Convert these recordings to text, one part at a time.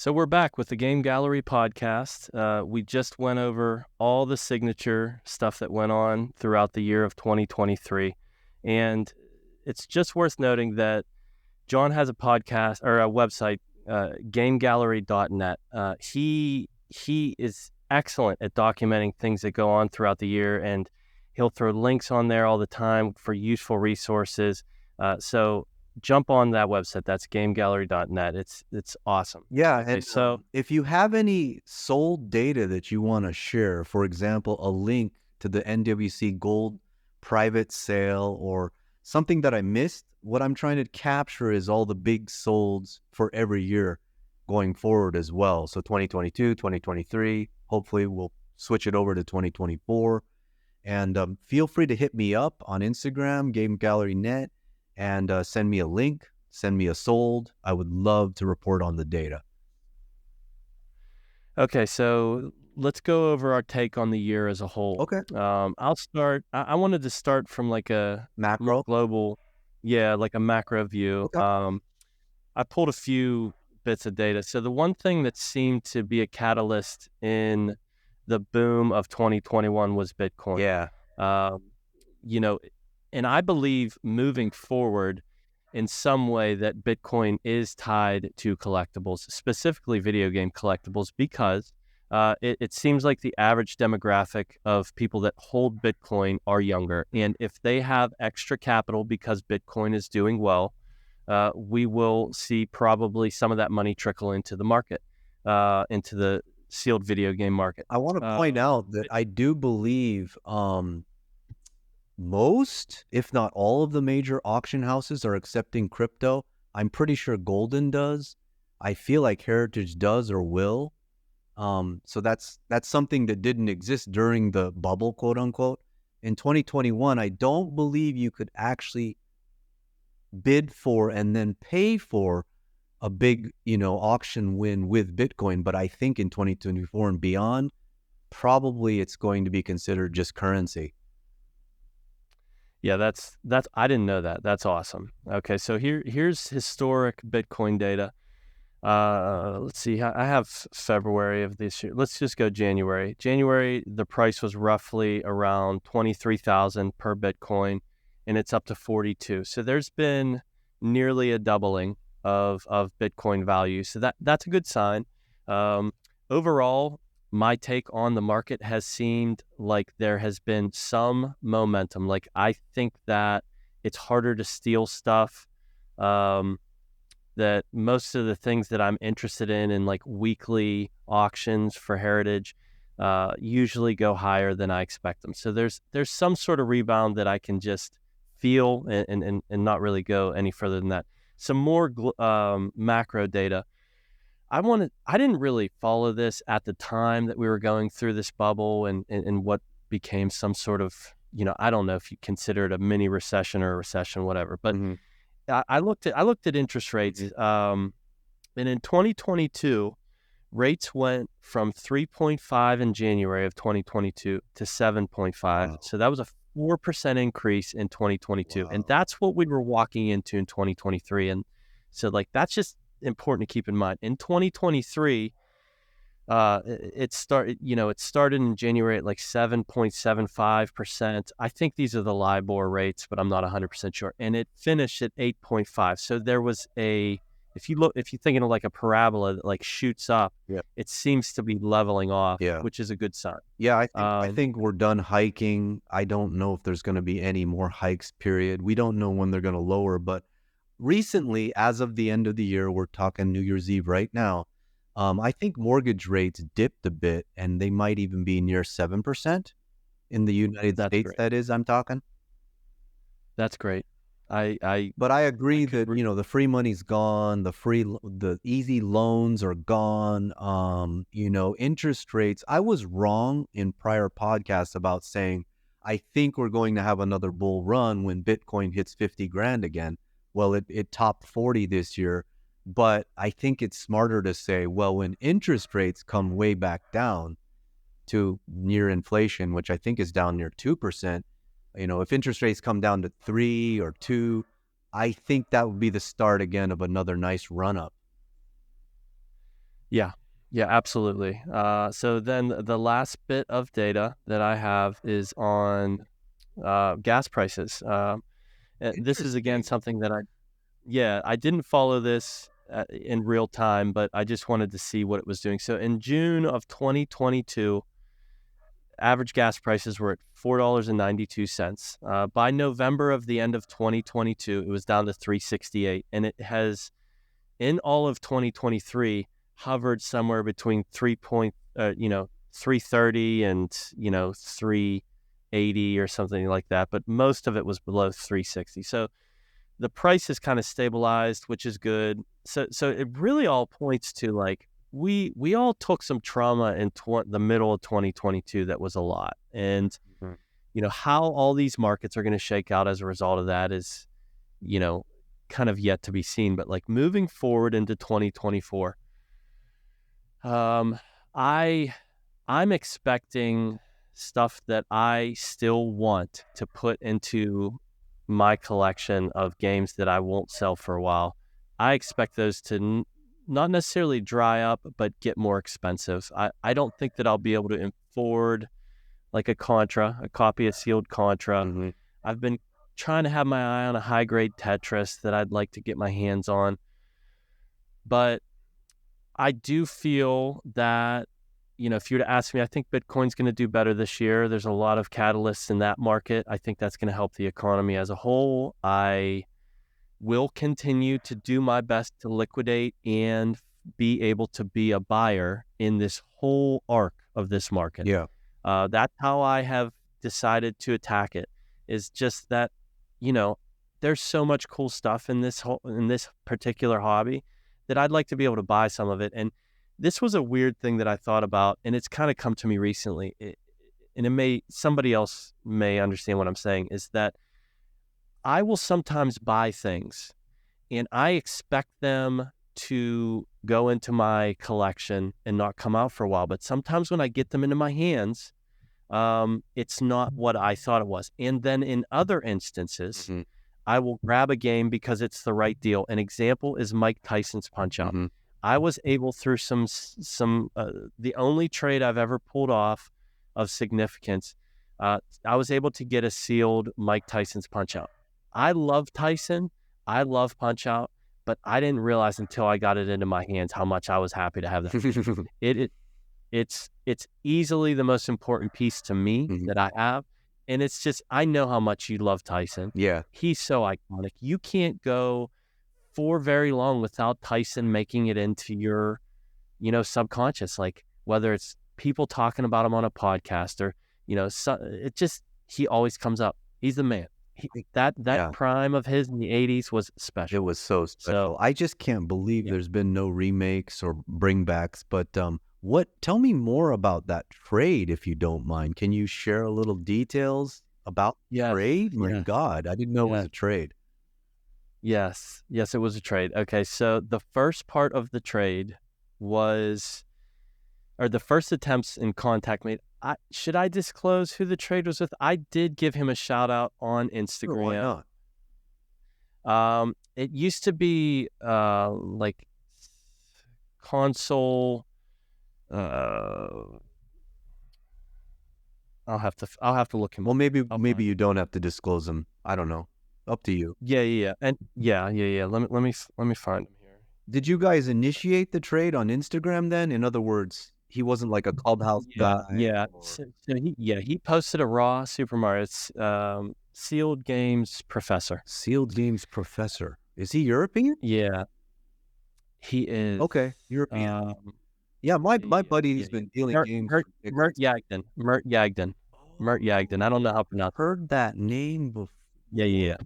So we're back with the Game Gallery podcast. We just went over all the signature stuff that went on throughout the year of 2023. And it's just worth noting that John has a podcast or a website, gamegallery.net. He is excellent at documenting things that go on throughout the year, and he'll throw links on there all the time for useful resources. So jump on that website. That's gamegallery.net. It's awesome. Yeah, Okay, and so if you have any sold data that you want to share, for example, a link to the NWC Gold private sale or something that I missed, what I'm trying to capture is all the big solds for every year going forward as well. So 2022, 2023, hopefully we'll switch it over to 2024. And feel free to hit me up on Instagram, Game Gallery Net, and send me a link, send me a sold. I would love to report on the data. okay, so let's go over our take on the year as a whole. Okay. I'll start. I wanted to start from like a more Macro. global, like a macro view. Okay. I pulled a few bits of data. So the one thing that seemed to be a catalyst in the boom of 2021 was Bitcoin. Yeah. You know, and I believe moving forward in some way that Bitcoin is tied to collectibles, specifically video game collectibles, because it seems like the average demographic of people that hold Bitcoin are younger. And if they have extra capital because Bitcoin is doing well, we will see probably some of that money trickle into the market, into the sealed video game market. I want to point out that I do believe most, if not all of the major auction houses are accepting crypto. I'm pretty sure Golden does. I feel like Heritage does or will. So that's something that didn't exist during the bubble, quote unquote. In 2021, I don't believe you could actually bid for and then pay for a big, auction win with Bitcoin. But I think in 2024 and beyond, probably it's going to be considered just currency. Yeah, that's I didn't know that. That's awesome. Okay, so here's historic Bitcoin data. Let's see. I have February of this year. Let's just go January. January, the price was roughly around 23,000 per Bitcoin, and it's up to 42. So there's been nearly a doubling of Bitcoin value. So that's a good sign. Overall, my take on the market has seemed like there has been some momentum. Like, I think that it's harder to steal stuff. That most of the things that I'm interested in like weekly auctions for Heritage, usually go higher than I expect them. So there's some sort of rebound that I can just feel and not really go any further than that. Some more macro data. I didn't really follow this at the time that we were going through this bubble and what became some sort of, I don't know if you consider it a mini recession or a recession, whatever. But I looked at interest rates, and in 2022, rates went from 3.5 in January of 2022 to 7.5. Wow. So that was a 4% increase in 2022, wow. And that's what we were walking into in 2023. And so, that's just important to keep in mind. In 2023, it started in January at 7.75%. I think these are the LIBOR rates, but I'm not 100% sure. And it finished at 8.5. So there was if you're thinking of a parabola that shoots up, it seems to be leveling off, which is a good sign. Yeah, I think we're done hiking. I don't know if there's going to be any more hikes, period. We don't know when they're going to lower, but recently, as of the end of the year, we're talking New Year's Eve right now, I think mortgage rates dipped a bit, and they might even be near 7% in the United States. Great. That is, I'm talking. That's great. But I agree that the free money's gone, the easy loans are gone. Interest rates. I was wrong in prior podcasts about saying I think we're going to have another bull run when Bitcoin hits 50 grand again. Well, it topped 40 this year. But I think it's smarter to say, well, when interest rates come way back down to near inflation, which I think is down near 2%, if interest rates come down to 3 or 2, I think that would be the start again of another nice run up. Yeah. Yeah, absolutely. So then the last bit of data that I have is on gas prices. This is again Interesting. something that I didn't follow this in real time, but I just wanted to see what it was doing. So in June of 2022, average gas prices were at $4.92. By November of the end of 2022, it was down to $3.68, and it has in all of 2023 hovered somewhere between 330 and 380 or something like that, but most of it was below 360. So the price is kind of stabilized, which is good. So it really all points to like we all took some trauma in the middle of 2022 that was a lot, and Mhm. how all these markets are going to shake out as a result of that is you know kind of yet to be seen. But like moving forward into 2024, um, I I'm expecting stuff that I still want to put into my collection of games that I won't sell for a while. I expect those to not necessarily dry up, but get more expensive. I don't think that I'll be able to afford like a copy of sealed Contra. Mhm. I've been trying to have my eye on a high grade Tetris that I'd like to get my hands on, but I do feel that, if you were to ask me, I think Bitcoin's going to do better this year. There's a lot of catalysts in that market. I think that's going to help the economy as a whole. I will continue to do my best to liquidate and be able to be a buyer in this whole arc of this market. Yeah. That's how I have decided to attack it, is just that, you know, there's so much cool stuff in this particular hobby that I'd like to be able to buy some of it. And this was a weird thing that I thought about, and it's kind of come to me recently. And somebody else may understand what I'm saying, is that I will sometimes buy things and I expect them to go into my collection and not come out for a while. But sometimes when I get them into my hands, it's not what I thought it was. And then in other instances, Mhm. I will grab a game because it's the right deal. An example is Mike Tyson's Punch-Out. Mhm. I was able through the only trade I've ever pulled off of significance. I was able to get a sealed Mike Tyson's Punch-Out. I love Tyson. I love Punch-Out, but I didn't realize until I got it into my hands how much I was happy to have that. It it's easily the most important piece to me Mhm. that I have, and it's just I know how much you love Tyson. Yeah. He's so iconic. You can't go for very long without Tyson making it into your, subconscious. Like whether it's people talking about him on a podcast or, he always comes up. He's the man. That Yeah. prime of his in the '80s was It special. was so special. So I just can't believe yeah, there's been no remakes or bringbacks. But tell me more about that trade if you don't mind. Can you share a little details about the yes, trade? My yes, God, I didn't know it was yes. a trade. Yes, it was a trade. Okay, so the first part of the trade was, or the first attempts in contact made. Should I disclose who the trade was with? I did give him a shout out on Sure, why Instagram. not? It used to be like console. Uh, I'll have to look him Well, up. maybe I'll maybe find you it. don't have to disclose them. I don't know. Up to you. Yeah, and yeah. Let me find him here. Did you guys initiate the trade on Instagram then? In other words, he wasn't like a clubhouse Yeah, guy yeah. or So he posted a raw Super Mario. It's Sealed Games Professor. Sealed Games Professor. Is he European? Yeah, he is. Okay, European. Um, Yeah, my yeah, buddy yeah, has yeah. been dealing Mert, games Mert, for decades. Mert Yagden. Mert Yagden. Mert Yagden. I Oh, don't know how to pronounce it. heard that name before. Yeah.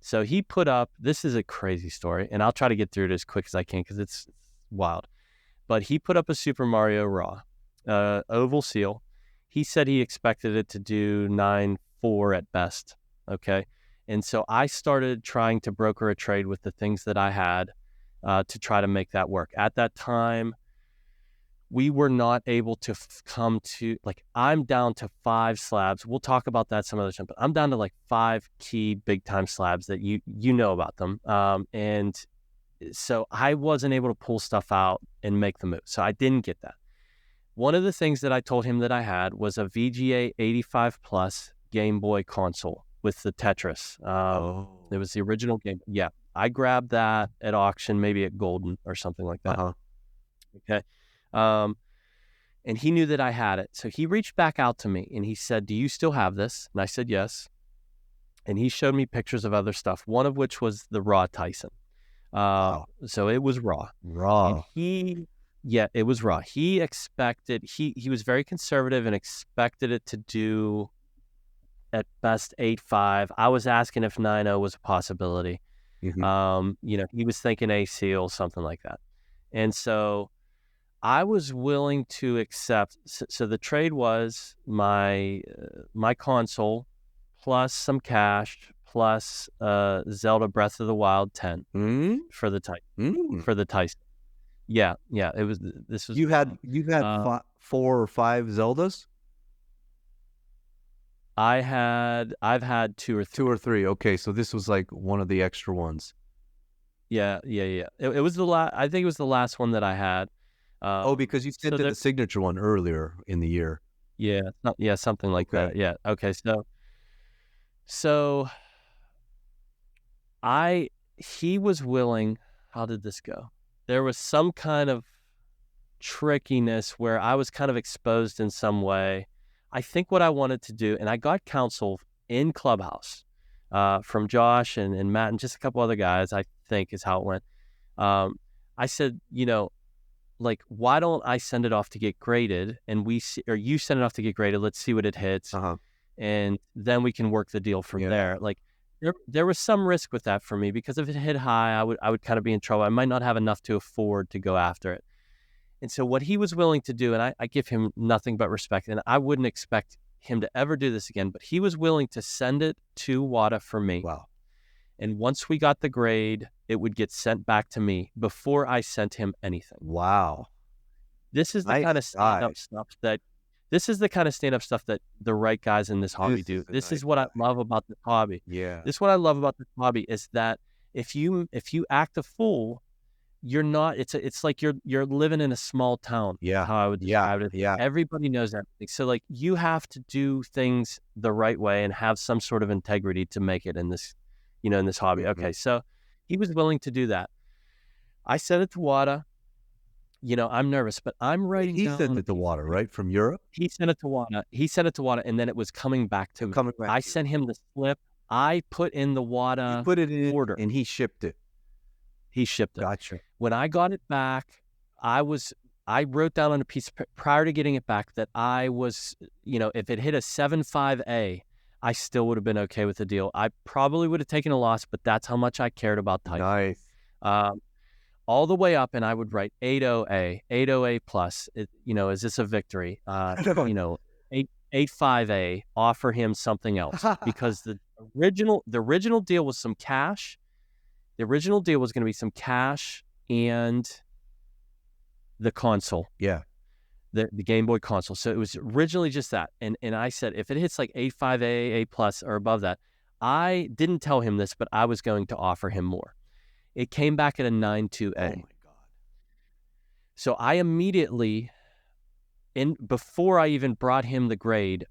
So he put up. This is a crazy story, and I'll try to get through it as quick as I can because it's wild. But he put up a Super Mario Raw, oval seal. He said he expected it to do 9.4 at best. Okay. And so I started trying to broker a trade with the things that I had to try to make that work. At that time, we were not able to come to, like, I'm down to 5 slabs. We'll talk about that some other time, but I'm down to like 5 key big time slabs that you know about them. And So I wasn't able to pull stuff out and make the move. So I didn't get that. One of the things that I told him that I had was a VGA 85 Plus Game Boy console with the Tetris. It was the original game. Yeah. I grabbed that at auction, maybe at Golden or something like that. Okay. And he knew that I had it. So he reached back out to me and he said, "Do you still have this?" And I said, "Yes." And he showed me pictures of other stuff, one of which was the raw Tyson. So it was raw. And it was raw. He expected, he was very conservative and expected it to do at best 8.5. I was asking if 9.0 was a possibility. He was thinking a seal, something like that. And so I was willing to accept. So the trade was my console plus some cash plus Zelda Breath of the Wild 10 for the Tyson. Yeah. It was. This was. You had 4 or 5 Zeldas. I've had 2 or 3. 2 or 3. Okay, so this was like one of the extra ones. Yeah. It was the last. I think it was the last one that I had. Because you sent the signature one earlier in the year. Yeah, something like that. Yeah. Okay. So he was willing. How did this go? There was some kind of trickiness where I was kind of exposed in some way. I think what I wanted to do, and I got counsel in Clubhouse from Josh and Matt and just a couple other guys, I think is how it went. I said, like, why don't I send it off to get graded and you send it off to get graded. Let's see what it hits. And then we can work the deal from there. Like there was some risk with that for me because if it hit high, I would kind of be in trouble. I might not have enough to afford to go after it. And so what he was willing to do, and I give him nothing but respect, and I wouldn't expect him to ever do this again, but he was willing to send it to WADA for me. Wow. And once we got the grade, it would get sent back to me before I sent him anything. Wow. This is the kind of stand-up stuff that the right guys in this hobby do. This is what I love about this hobby. Yeah. This is what I love about this hobby is that if you act a fool, you're not. It's like you're living in a small town. Yeah. How I would describe it. Yeah. Everybody knows everything. So like you have to do things the right way and have some sort of integrity to make it in this, in this hobby. Okay. So he was willing to do that. I sent it to WADA. I'm nervous, but I'm writing down. He sent it to WADA, right? From Europe? He sent it to WADA. And then it was coming back to me. I sent him the slip. I put in the WADA order. And he shipped it. He shipped it. Gotcha. When I got it back, I wrote down on a piece of paper prior to getting it back that I was, if it hit a 7.5A, I still would have been okay with the deal. I probably would have taken a loss, but that's how much I cared about Tyson. Nice. All the way up, and I would write 8.0A, 8.0A plus. Is this a victory? 8.5A. Offer him something else because the original deal was some cash. The original deal was going to be some cash and the console. Yeah. The Game Boy console. So it was originally just that. And I said, if it hits like 8.5A, A plus or above that, I didn't tell him this, but I was going to offer him more. It came back at a 9.2A. Oh my God. So I immediately, before I even brought him the grade,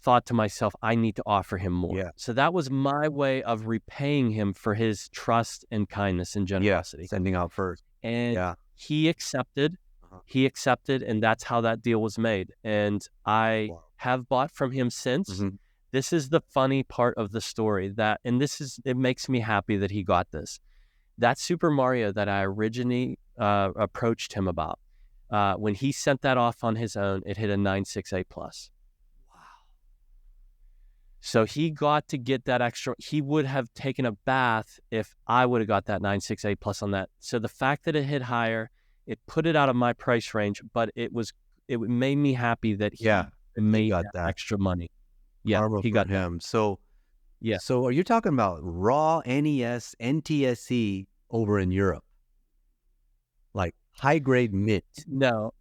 thought to myself, I need to offer him more. Yeah. So that was my way of repaying him for his trust and kindness and generosity. Yeah, sending out first. And he accepted. He accepted, and that's how that deal was made. And I have bought from him since. This is the funny part of the story it makes me happy that he got this. That Super Mario that I originally approached him about, when he sent that off on his own, it hit a 9.6A plus. Wow. So he got to get that extra. He would have taken a bath if I would have got that 9.6A plus on that. So the fact that it hit higher, it put it out of my price range, but it made me happy that he made that extra money. Yeah, he got him. So are you talking about raw NES, NTSC over in Europe? Like high grade mint? No,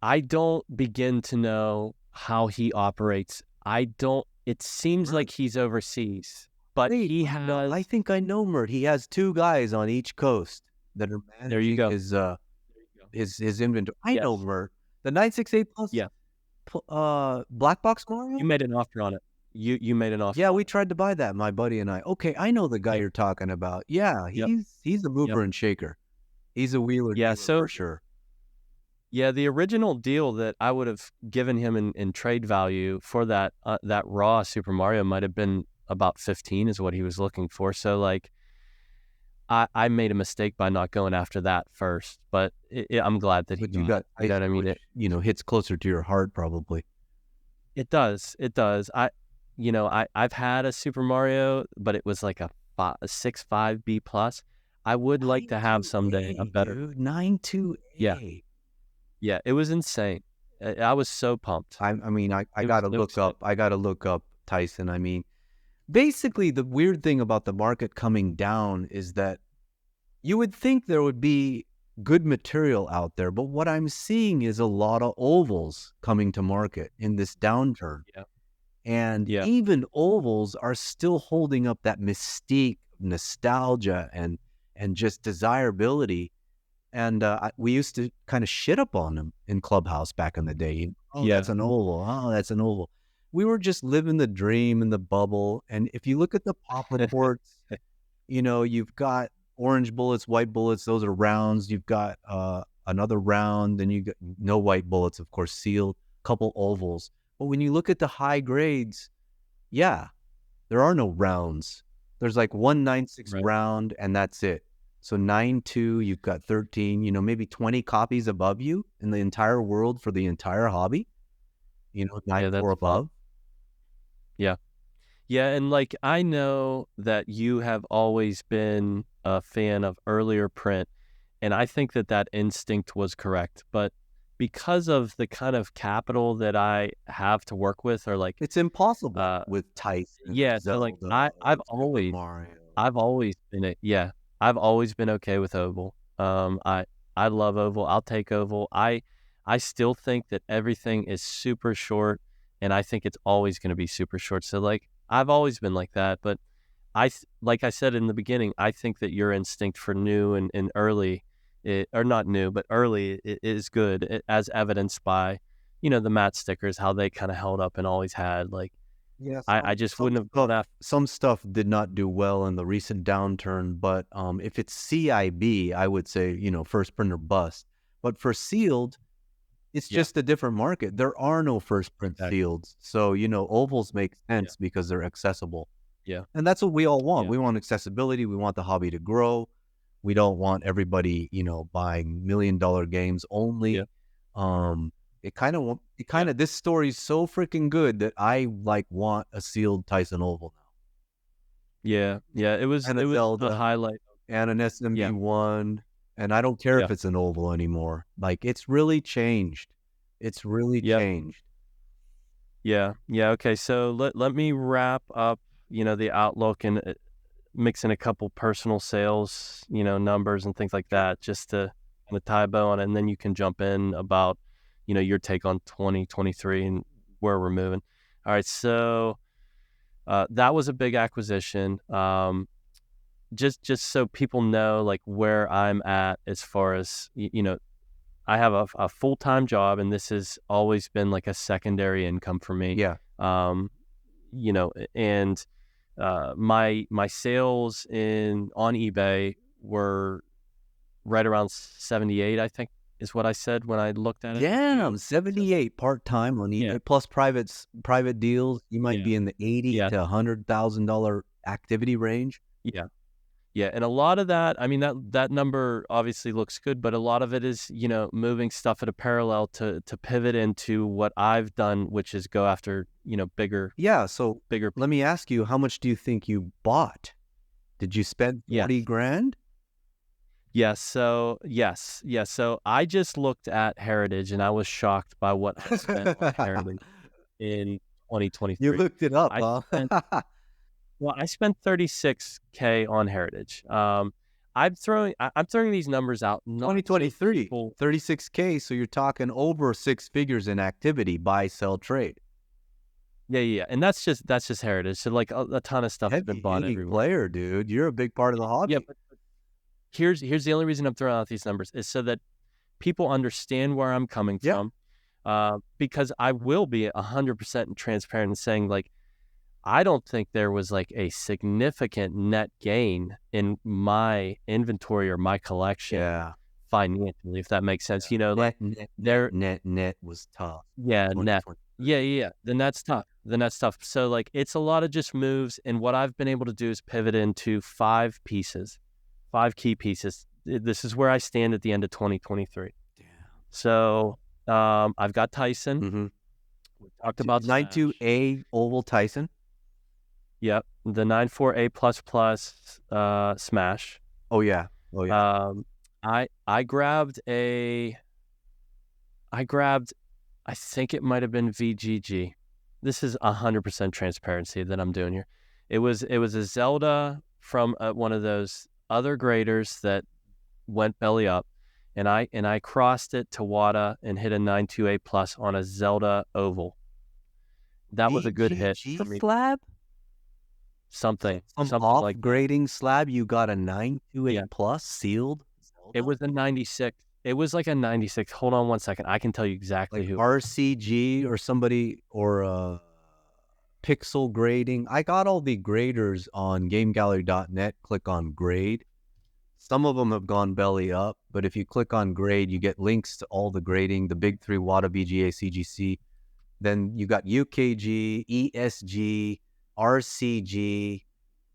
I don't begin to know how he operates. It seems like he's overseas, but he has. I think I know Mert. He has 2 guys on each coast. that are There you managing go. his inventory. I know, Yes. Mert. The 968 Plus Yeah. Black Box You Mario? made an offer on it. You made an offer Yeah, on we it. tried to buy that, my buddy and I. Okay, I know the guy Yep. you're talking about. Yeah, Yep. he's a Yep. mover and shaker. He's a wheeler Yeah. dealer for So sure. yeah, the original deal that I would have given him in trade value for that raw Super Mario might have been about 15 is what he was looking for. So like I made a mistake by not going after that first, but I'm glad that he But you got got it. You know what I Tyson, mean? which, hits closer to your heart probably. It does. It does. I've had a Super Mario, but it was like a 6.5 B plus. I would like to have someday a 92A, better. dude. Yeah, 92A. yeah. It was insane. I was so pumped. I mean, I It was gotta so look exciting. up. I gotta look up Tyson. I mean, basically, the weird thing about the market coming down is that you would think there would be good material out there, but what I'm seeing is a lot of ovals coming to market in this downturn. Yeah, And yeah, even ovals are still holding up that mystique, nostalgia, and just desirability. And we used to kind of shit up on them in Clubhouse back in the day. Oh, yeah. that's an oval. Oh, that's an oval. We were just living the dream in the bubble. And if you look at the pop reports, you've got orange bullets, white bullets. Those are rounds. You've got another round. Then you got no white bullets, of course, sealed. Couple ovals. But when you look at the high grades, yeah, there are no rounds. There's like 196 Right. round, and that's it. So 9.2, you've got 13, maybe 20 copies above you in the entire world for the entire hobby, Yeah, 9.4 that's fun. above. Yeah. Yeah, and like I know that you have always been a fan of earlier print, and I think that instinct was correct. But because of the kind of capital that I have to work with, or like, It's impossible uh, with Tyson, yeah, so like Zelda, Super Mario. I've always been I've always been okay with oval. I love oval. I'll take oval. I still think that everything is super short, and I think it's always going to be super short. So like I've always been like that, but like I said in the beginning, I think that your instinct for new and early, or not new, but early is good, as evidenced by, the matte stickers, how they kind of held up and always had. Like Yeah, I just wouldn't have gone after. some stuff did not do well in the recent downturn, but if it's CIB, I would say, first printer bust. But for sealed, it's Yeah, just a different market. There are no first print exactly. sealeds. So, ovals make Yeah, sense because they're accessible. yeah, And that's what we all want. yeah, We want accessibility. We want the hobby to grow. We don't want everybody, buying $1 million games yeah, only. Um, it yeah, kind of, this story's so freaking good that I like want a sealed Tyson oval now, yeah, yeah. It was and a it was a Zelda highlight. and an Yeah, SMB1. And I don't care yeah, if it's an oval anymore. Like, it's really changed. It's really yep, changed. yeah, yeah. Okay, so let me wrap up, the outlook, and mix in a couple personal sales, numbers and things like that, just to kind of tie a bow on it, and then you can jump in about, your take on 2023 and where we're moving. All right, so that was a big acquisition. Just so people know, like, where I'm at as far as I have a full-time job, and this has always been like a secondary income for me. Yeah. And my sales on eBay were right around 78, I think is what I said when I looked at it. Damn, So 78 part-time on yeah, eBay plus private deals. You might yeah, be in the 80 yeah, to $100,000 activity range. yeah. Yeah, and a lot of that, I mean, that number obviously looks good, but a lot of it is, moving stuff at a parallel to pivot into what I've done, which is go after, bigger. Yeah, so Bigger. let me ask you, how much do you think you bought? Did you spend Yes. 40 grand? Yes. So yes. Yes. So I just looked at Heritage, and I was shocked by what I spent on Heritage in You 2023. looked it up, I huh? spent Well, I spent 36K on Heritage. I'm throwing these numbers out not so 2023, people. 36K. So you're talking over six figures in activity, buy, sell, trade. Yeah, yeah, yeah. And that's just Heritage. So like a ton of stuff has been Heavy bought hitting everywhere. player, dude. You're a big part of the Yeah, hobby. here's the only reason I'm throwing out these numbers is so that people understand where I'm coming from, because I will be 100% transparent in saying, like, I don't think there was like a significant net gain in my inventory or my collection financially, if that makes sense. You know, like net was tough. net. Yeah. Then that's tough. So like, it's a lot of just moves. And what I've been able to do is pivot into 5 key pieces. This is where I stand at the end of 2023. Damn. So I've got Tyson. Mm-hmm. We talked about 92A Oval Tyson. Yep, the 94A++ Smash. Oh yeah. I grabbed I think it might have been VGG. This is 100% transparency that I'm doing here. It was a Zelda from one of those other graders that went belly up, and I crossed it to WADA and hit a 92A+ on a Zelda oval. That was a good hit for me. Slab? Something off like grading slab. You got a 92A+ sealed. Zelda? It was a 96. It was like a 96. Hold on one second. I can tell you exactly like who. RCG or somebody, or pixel grading. I got all the graders on GameGallery.net. Click on grade. Some of them have gone belly up, but if you click on grade, you get links to all the grading, the big 3: WADA, BGA, CGC. Then you got UKG, ESG, RCG,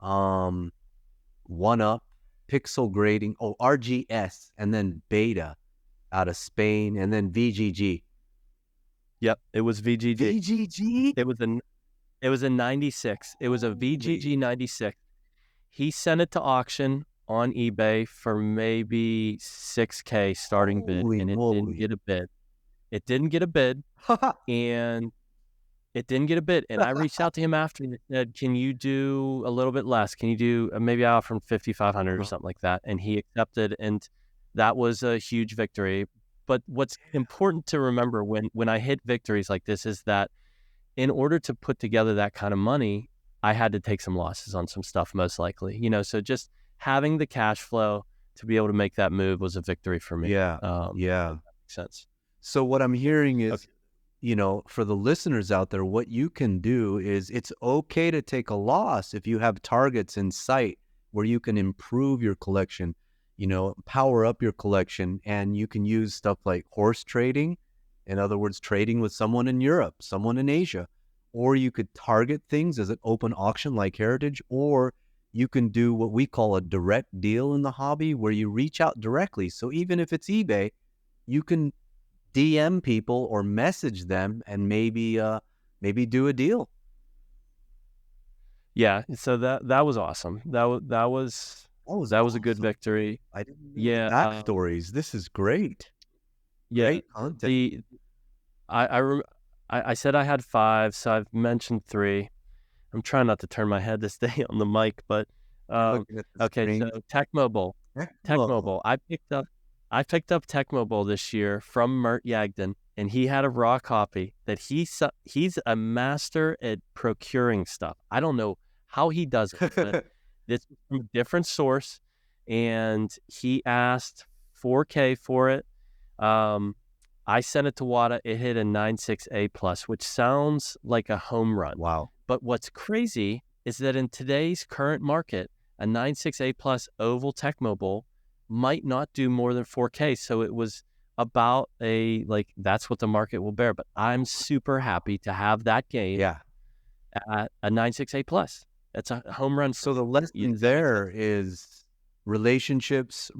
1UP, pixel grading, RGS, and then Beta out of Spain, and then VGG. Yep, it was VGG. VGG? It was a 96. It was a VGG 96. He sent it to auction on eBay for maybe $6K starting bid, and it didn't get a bid. It didn't get a bid, and I reached out to him after and said, "Can you do a little bit less? Can you do maybe I offer him 5,500 or something like that?" And he accepted, and that was a huge victory. But what's important to remember when I hit victories like this is that in order to put together that kind of money, I had to take some losses on some stuff, most likely. You know, so just having the cash flow to be able to make that move was a victory for me. Yeah. That makes sense. So what I'm hearing is, you know, for the listeners out there, what you can do is it's okay to take a loss if you have targets in sight where you can improve your collection, you know, power up your collection, and you can use stuff like horse trading. In other words, trading with someone in Europe, someone in Asia, or you could target things as an open auction like Heritage, or you can do what we call a direct deal in the hobby where you reach out directly. So even if it's eBay, you can DM people or message them and maybe do a deal. Yeah, so that was awesome. That was a good victory. I didn't know backstories. This is great. Yeah, great content. I said I had 5, so I've mentioned 3. I'm trying not to turn my head this day on the mic, but okay. So Tecmo Bowl. I picked up Tecmo Bowl this year from Mert Yagden, and he had a raw copy that he's a master at procuring stuff. I don't know how he does it, but it's from a different source, and he asked $4K for it. I sent it to WADA. It hit a 96A+, which sounds like a home run. Wow. But what's crazy is that in today's current market, a 96A+ oval Tecmo Bowl might not do more than 4K. So it was about that's what the market will bear. But I'm super happy to have that game at a 96A+. That's a home run. So the lesson there is relationships.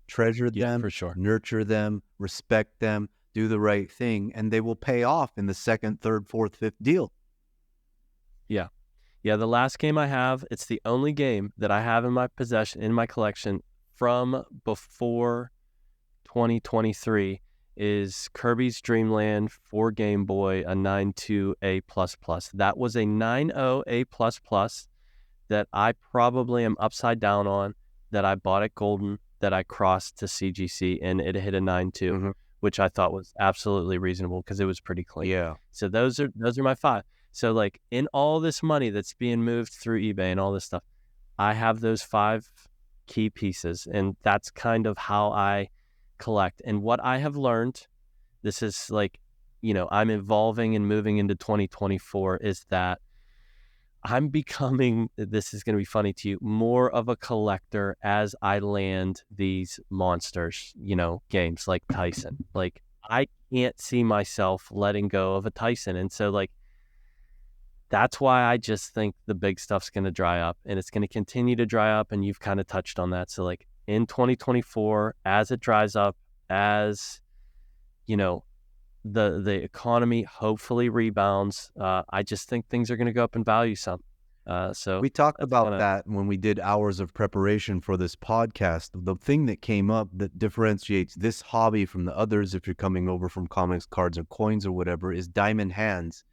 Treasure them, for sure. Nurture them, respect them, do the right thing, and they will pay off in the second, third, fourth, fifth deal. Yeah, the last game I have, it's the only game that I have in my possession, in my collection from before 2023 is Kirby's Dream Land for Game Boy, a 92A++. That was a 90A++ that I probably am upside down on, that I bought at Golden, that I crossed to CGC, and it hit a 9.2, which I thought was absolutely reasonable because it was pretty clean. Yeah. So those are my 5. So like in all this money that's being moved through eBay and all this stuff, I have those 5 key pieces, and that's kind of how I collect. And what I have learned, this is like, I'm evolving and moving into 2024, is that I'm becoming, this is going to be funny to you, more of a collector as I land these monsters, games like Tyson. Like, I can't see myself letting go of a Tyson. And so, like, that's why I just think the big stuff's going to dry up, and it's going to continue to dry up. And you've kind of touched on that. So, like, in 2024, as it dries up, as, the economy hopefully rebounds, I just think things are going to go up in value some. So we talked about kinda, that when we did hours of preparation for this podcast. The thing that came up that differentiates this hobby from the others, if you're coming over from comics, cards, or coins or whatever, is diamond hands.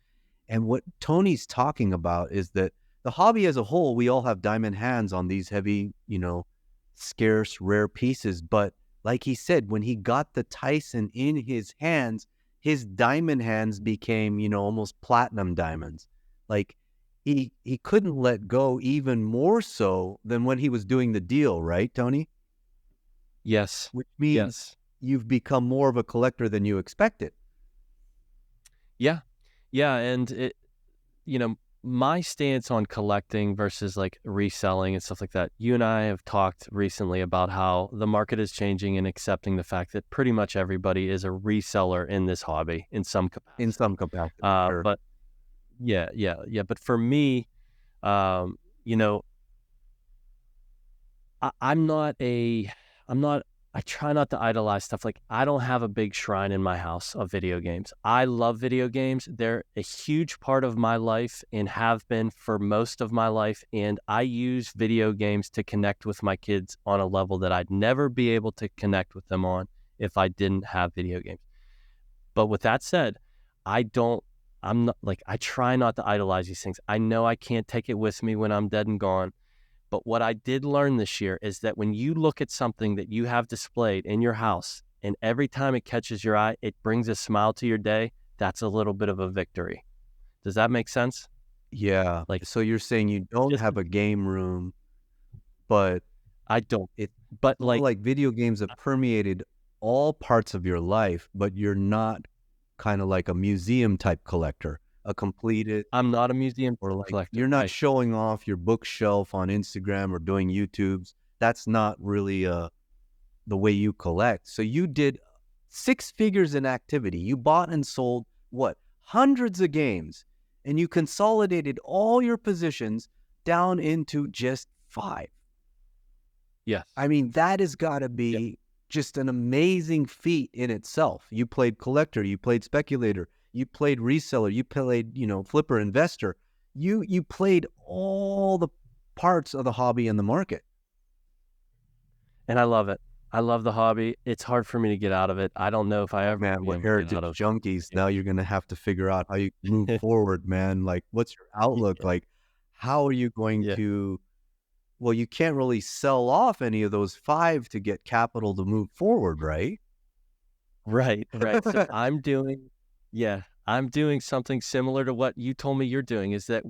And what Tony's talking about is that the hobby as a whole, we all have diamond hands on these heavy, scarce, rare pieces. But like he said, when he got the Tyson in his hands, his diamond hands became, almost platinum diamonds. Like he couldn't let go even more so than when he was doing the deal, right, Tony? yes, Which means yes, you've become more of a collector than you expected. yeah, yeah, and it, my stance on collecting versus like reselling and stuff like that. You and I have talked recently about how the market is changing and accepting the fact that pretty much everybody is a reseller in this hobby in some In capacity. some capacity, sure. But yeah, yeah, yeah. But for me, um, you know, I'm not I'm not, I try not to idolize stuff. Like, I don't have a big shrine in my house of video games. I love video games. They're a huge part of my life and have been for most of my life. And I use video games to connect with my kids on a level that I'd never be able to connect with them on if I didn't have video games. But with that said, I don't, I'm not like, I try not to idolize these things. I know I can't take it with me when I'm dead and gone. But what I did learn this year is that when you look at something that you have displayed in your house, and every time it catches your eye, it brings a smile to your day, that's a little bit of a victory. Does that make sense? Yeah. Like, So you're saying you don't just, have a game room, but I don't. it But felt like, like video games have permeated all parts of your life, but you're not kind of like a museum type collector, a completed, I'm not a museum or like collector. you're not Right. showing off your bookshelf on Instagram or doing YouTubes. That's not really the way you collect. So you did 6 figures in activity. You bought and sold what? Hundreds of games, and you consolidated all your positions down into just 5. Yes. I mean, that has got to Yep. be just an amazing feat in itself. You played collector, you played speculator, you played reseller, you played, flipper investor. You played all the parts of the hobby and the market. And I love it. I love the hobby. It's hard for me to get out of it. I don't know if I ever Man, be we're able to get out heritage of junkies. it. Now you're going to have to figure out how you move forward, man. Like, what's your outlook? Yeah. Like, how are you going Yeah. to, well, you can't really sell off any of those 5 to get capital to move forward, right? Right. Right. So I'm doing something similar to what you told me you're doing, is that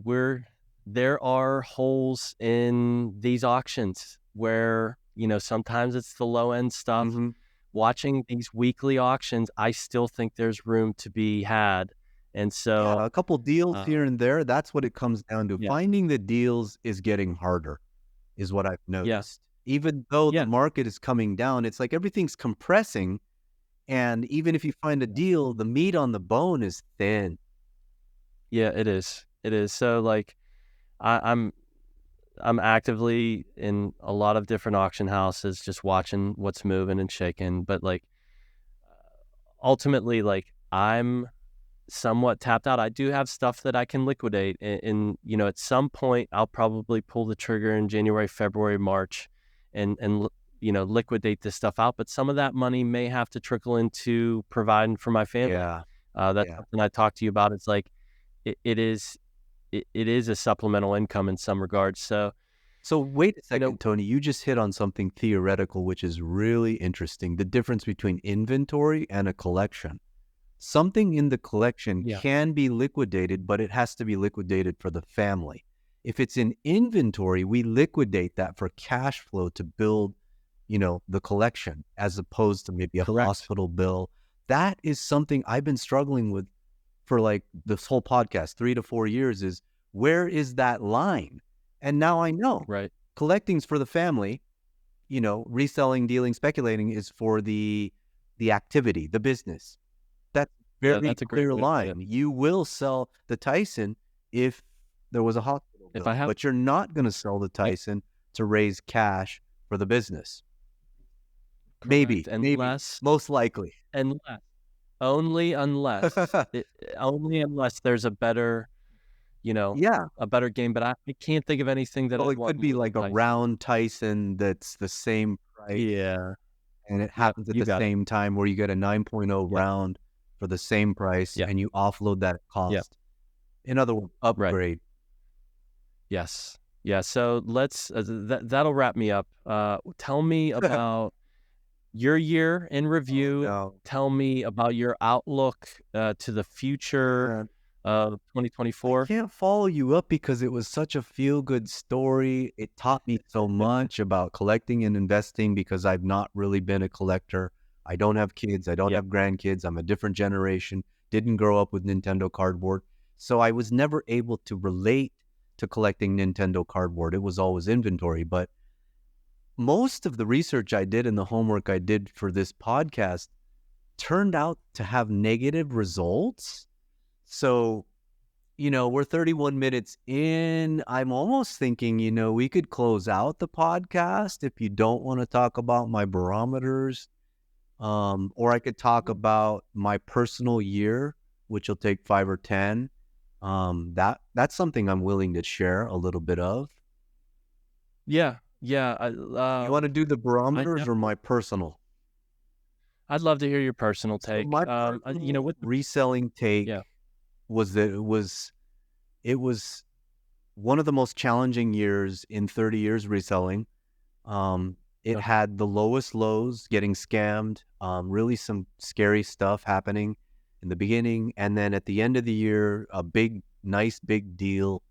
there are holes in these auctions where, sometimes it's the low end stuff. hmm Watching these weekly auctions, I still think there's room to be had. And Yeah, so, a couple deals uh, here and there. That's what it comes down to. yeah, Finding the deals is getting harder, is what I've yeah, noticed. Even though the yeah, market is coming down, it's like everything's compressing. And even if you find a deal, the meat on the bone is thin. yeah, it is. It is. So, like, I, I'm, I'm actively in a lot of different auction houses, just watching what's moving and shaking. But like, ultimately, like, I'm somewhat tapped out. I do have stuff that I can liquidate, and at some point I'll probably pull the trigger in January, February, March, and liquidate this stuff out. But some of that money may have to trickle into providing for my family. Yeah, That's yeah. something I talked to you about. It's like it is a supplemental income in some regards. So So wait a you know, second, Tony. You just hit on something theoretical, which is really interesting. The difference between inventory and a collection. Something in the collection yeah, can be liquidated, but it has to be liquidated for the family. If it's in inventory, we liquidate that for cash flow to build, the collection, as opposed to maybe a Correct. hospital bill. That is something I've been struggling with for like this whole podcast, 3 to 4 years, is where is that line? And now I know. Right. Collecting's for the family, reselling, dealing, speculating is for the activity, the business. That's very that's a great clear way to put it. line. You will sell the Tyson if there was a hospital If bill, I have, but you're not going to sell the Tyson to raise cash for the business. Maybe, most likely. Only unless there's a better, Yeah. a better game. But I can't think of anything that Well, I'd it want could be more like than a Tyson. round Tyson that's the same price, Yeah. and it happens at you the got it. same time where you get a 9.0 Yeah. round for the same price, Yeah. and you offload that cost. Yeah. In other words, upgrade. Yes. Yeah. So let's that'll wrap me up. Tell me about your year in review. No. Tell me about your outlook to the future of 2024. I can't follow you up because it was such a feel-good story. It taught me so much about collecting and investing because I've not really been a collector. I don't have kids. I don't have grandkids. I'm a different generation. Didn't grow up with Nintendo cardboard. So I was never able to relate to collecting Nintendo cardboard. It was always inventory. But most of the research I did and the homework I did for this podcast turned out to have negative results. So, we're 31 minutes in. I'm almost thinking, we could close out the podcast if you don't want to talk about my barometers. Or I could talk about my personal year, which will take 5 or 10. That's something I'm willing to share a little bit of. Yeah. You want to do the barometers or my personal? I'd love to hear your personal take. So my with reselling take was that it was one of the most challenging years in 30 years reselling. It had the lowest lows, getting scammed, really some scary stuff happening in the beginning. And then at the end of the year, a nice big deal,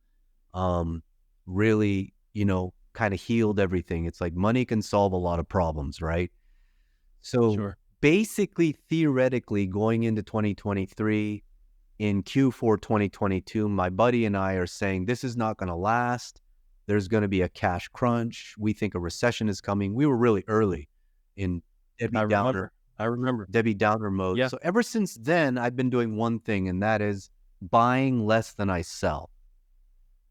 really, kind of healed everything. It's like money can solve a lot of problems, right? So basically, theoretically, going into 2023, in Q4 2022, my buddy and I are saying this is not going to last. There's going to be a cash crunch. We think a recession is coming. We were really early in Debbie Downer mode. Yeah. So ever since then, I've been doing one thing, and that is buying less than I sell.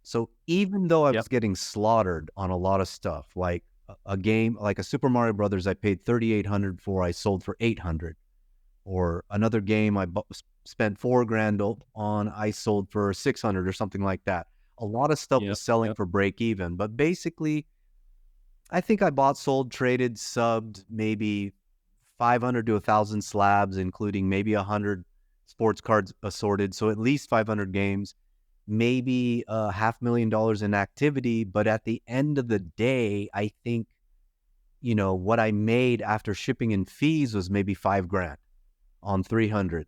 So even though I was getting slaughtered on a lot of stuff, like a game, like a Super Mario Brothers, I paid $3,800 for, I sold for $800. Or another game I spent $4,000 on, I sold for $600 or something like that. A lot of stuff was selling for break even, but basically, I think I bought, sold, traded, subbed maybe 500 to 1,000 slabs, including maybe 100 sports cards assorted. So at least 500 games, maybe $500,000 in activity. But at the end of the day, I think, what I made after shipping and fees was maybe $5,000 on 300.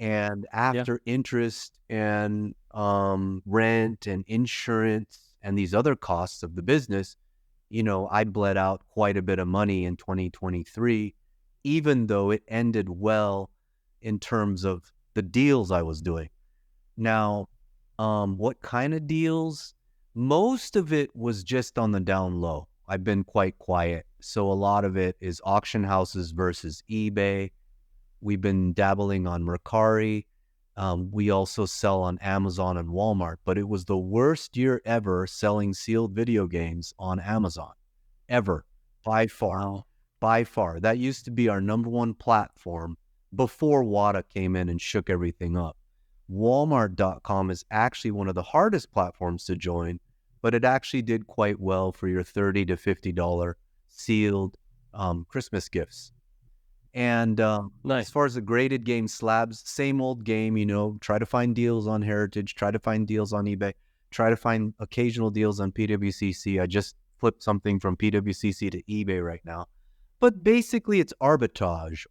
And after interest and rent and insurance and these other costs of the business, I bled out quite a bit of money in 2023, even though it ended well in terms of the deals I was doing. Now, what kind of deals? Most of it was just on the down low. I've been quite quiet. So a lot of it is auction houses versus eBay. We've been dabbling on Mercari. We also sell on Amazon and Walmart, but it was the worst year ever selling sealed video games on Amazon, ever, by far. Wow. By far. That used to be our number one platform before WADA came in and shook everything up. Walmart.com is actually one of the hardest platforms to join, but it actually did quite well for your $30 to $50 sealed Christmas gifts. And as far as the graded game slabs, same old game, try to find deals on Heritage, try to find deals on eBay, try to find occasional deals on PWCC. I just flipped something from PWCC to eBay right now. But basically it's arbitrage.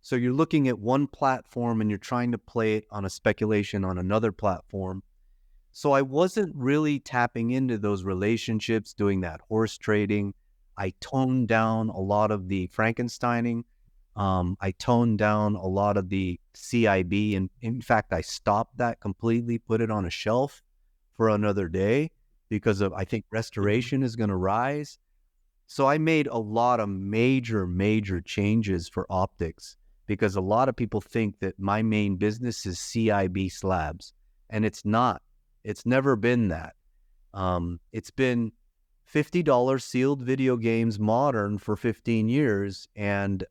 So you're looking at one platform and you're trying to play it on a speculation on another platform. So I wasn't really tapping into those relationships, doing that horse trading. I toned down a lot of the Frankensteining. I toned down a lot of the CIB. And in fact, I stopped that completely, put it on a shelf for another day because of, I think restoration is going to rise. So I made a lot of major changes for optics because a lot of people think that my main business is CIB slabs, and it's not. It's never been that. It's been $50 sealed video games modern for 15 years. And,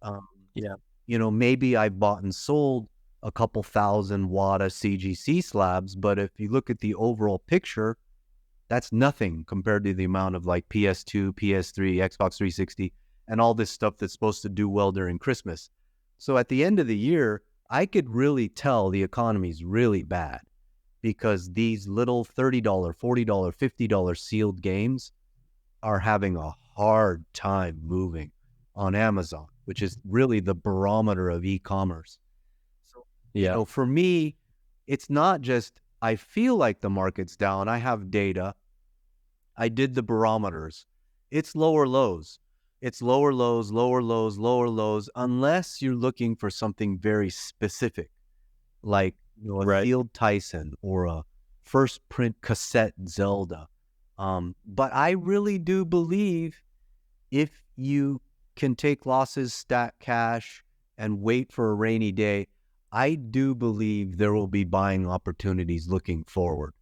Yeah. maybe I bought and sold a couple thousand WATA CGC slabs, but if you look at the overall picture, that's nothing compared to the amount of like PS2, PS3, Xbox 360, and all this stuff that's supposed to do well during Christmas. So at the end of the year, I could really tell the economy's really bad because these little $30, $40, $50 sealed games are having a hard time moving on Amazon, which is really the barometer of e-commerce. So, Yeah. for me, it's not just I feel like the market's down. I have data. I did the barometers. It's lower lows. It's lower lows, lower lows, lower lows, unless you're looking for something very specific, like a Right. Field Tyson or a first print cassette Zelda. But I really do believe if you can take losses, stack cash, and wait for a rainy day, I do believe there will be buying opportunities looking forward.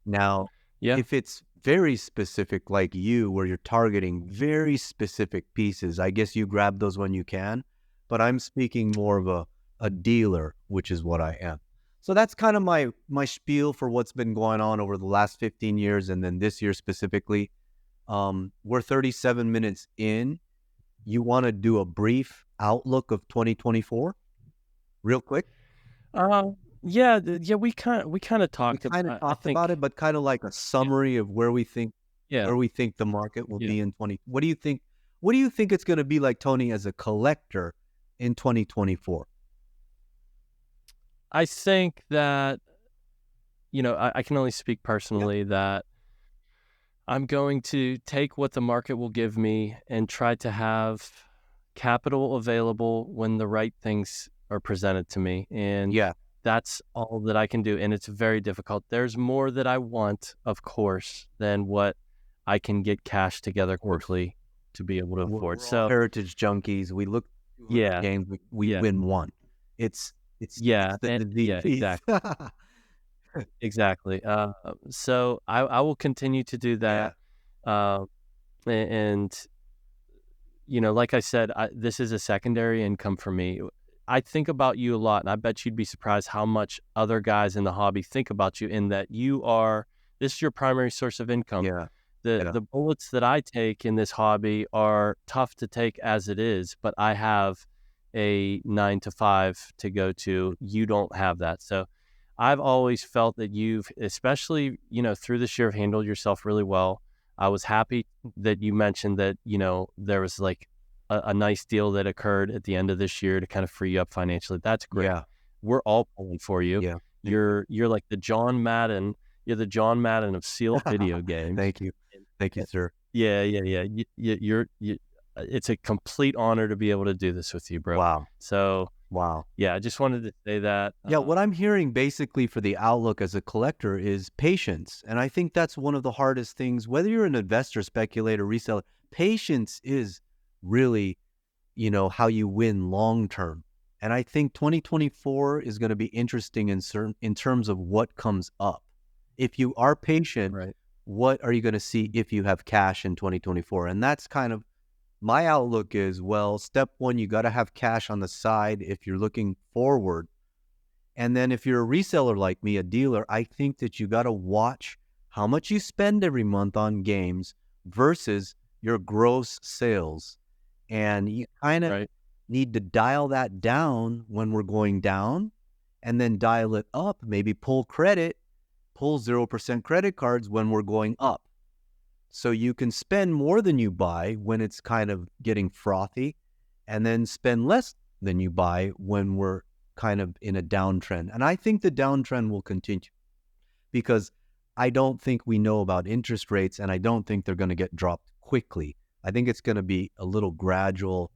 Now, Yeah. if it's very specific like you, where you're targeting very specific pieces, I guess you grab those when you can. But I'm speaking more of a dealer, which is what I am. So that's kind of my spiel for what's been going on over the last 15 years and then this year specifically. We're 37 minutes in. You want to do a brief outlook of 2024 real quick? Yeah, we kind of We talked kind of about, I talked about think, it, but kind of like a summary of where we think yeah, the market will yeah. be in 20. What do you think? What do you think it's going to be like, Tony, as a collector in 2024? I think that, I can only speak Yeah. personally that I'm going to take what the market will give me and try to have capital available when the right things are presented to me. And Yeah. that's all that I can do. And it's very difficult. There's more that I want, of course, than what I can get cash together Of course. quickly to be able to afford. We're all So, heritage junkies. We look at 200 yeah, games, we yeah, win one. It's yeah, the and yeah, disease. exactly. Exactly. So I will continue to do Yeah. that. Uh, and, like I said, this is a secondary income for me. I think about you a lot, and I bet you'd be surprised how much other guys in the hobby think about you in that this is your primary source of income. Yeah. The Yeah. bullets that I take in this hobby are tough to take as it is, but I have a 9 to 5 to go to. You don't have that. So I've always felt that you've, especially, through this year, have handled yourself really well. I was happy that you mentioned that, there was like a nice deal that occurred at the end of this year to kind of free you up financially. That's great. Yeah. We're all pulling for you. Yeah. Thank You're like the John Madden. You're the John Madden of sealed video games. Thank you. Thank you, sir. Yeah, yeah, yeah. It's a complete honor to be able to do this with you, bro. Wow. So, Wow. yeah, I just wanted to say that. Yeah, what I'm hearing basically for the outlook as a collector is patience. And I think that's one of the hardest things, whether you're an investor, speculator, reseller, patience is really, how you win long term. And I think 2024 is going to be interesting in terms of what comes up. If you are patient, Right. what are you going to see if you have cash in 2024? And that's kind of my outlook is, well, step one, you got to have cash on the side if you're looking forward. And then if you're a reseller like me, a dealer, I think that you got to watch how much you spend every month on games versus your gross sales. And you kind of Right. need to dial that down when we're going down and then dial it up, maybe pull 0% credit cards when we're going up. So you can spend more than you buy when it's kind of getting frothy, and then spend less than you buy when we're kind of in a downtrend. And I think the downtrend will continue. because I don't think we know about interest rates, and I don't think they're going to get dropped quickly. I think it's going to be a little gradual.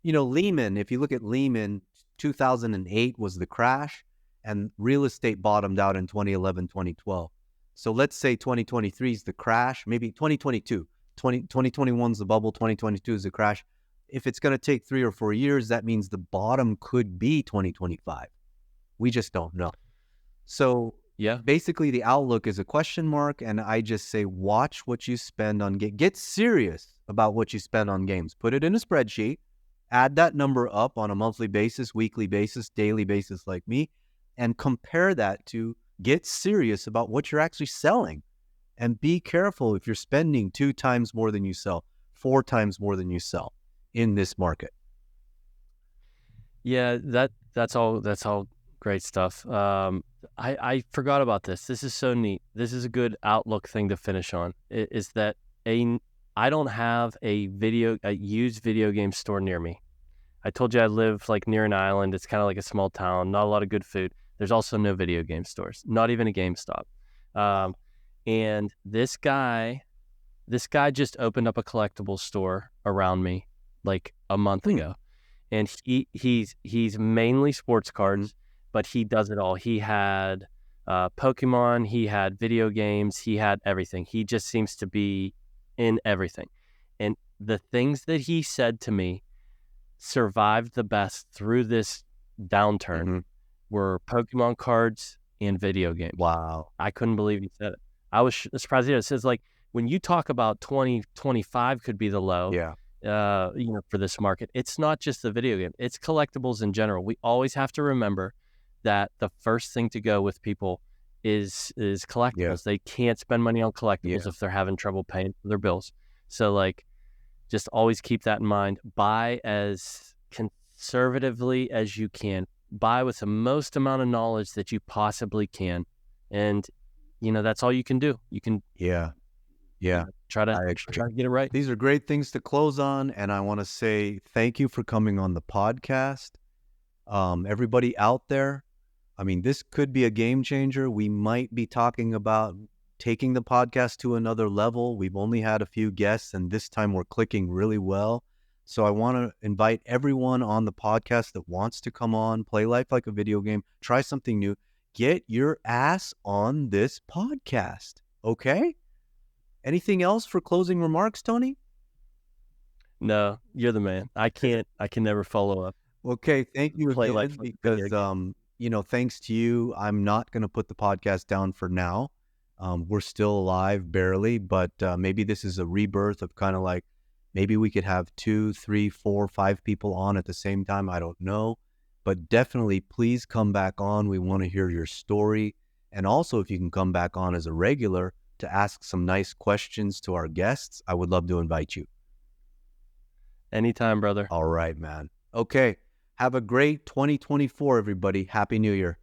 Lehman, if you look at Lehman, 2008 was the crash, and real estate bottomed out in 2011, 2012. So let's say 2023 is the crash, maybe 2022. 2021 is the bubble, 2022 is the crash. If it's going to take 3 or 4 years, that means the bottom could be 2025. We just don't know. So Yeah. basically the outlook is a question mark, and I just say watch what you spend on games. Get serious about what you spend on games. Put it in a spreadsheet, add that number up on a monthly basis, weekly basis, daily basis like me, and compare that to get serious about what you're actually selling. And be careful if you're spending 2 times more than you sell, 4 times more than you sell in this market. Yeah, that's all great stuff. I forgot about this. This is so neat. This is a good outlook thing to finish on. Is that I don't have a used video game store near me. I told you I live like near an island. It's kind of like a small town, not a lot of good food. There's also no video game stores, not even a GameStop. And this guy just opened up a collectible store around me like a month ago. And he's mainly sports cards, but he does it all. He had Pokemon, he had video games, he had everything. He just seems to be in everything. And the things that he said to me survived the best through this downturn were Pokemon cards and video games. Wow. I couldn't believe he said it. I was surprised. It says like when you talk about 2025 could be the low. Yeah. For this market, it's not just the video game, it's collectibles in general. We always have to remember that the first thing to go with people is collectibles. Yeah. They can't spend money on collectibles if they're having trouble paying for their bills. So like, just always keep that in mind. Buy as conservatively as you can. Buy with the most amount of knowledge that you possibly can. And, that's all you can do. You can try to get it right. These are great things to close on. And I want to say thank you for coming on the podcast. Everybody out there, this could be a game changer. We might be talking about taking the podcast to another level. We've only had a few guests, and this time we're clicking really well. So I want to invite everyone on the podcast that wants to come on, play life like a video game, try something new, get your ass on this podcast. Okay? Anything else for closing remarks, Tony? No, you're the man. I can never follow up. Okay, thank you again, because thanks to you, I'm not going to put the podcast down for now. We're still alive, barely, but maybe this is a rebirth of kind of like, maybe we could have 2, 3, 4, 5 people on at the same time. I don't know, but definitely please come back on. We want to hear your story. And also, if you can come back on as a regular to ask some nice questions to our guests, I would love to invite you. Anytime, brother. All right, man. Okay. Have a great 2024, everybody. Happy New Year.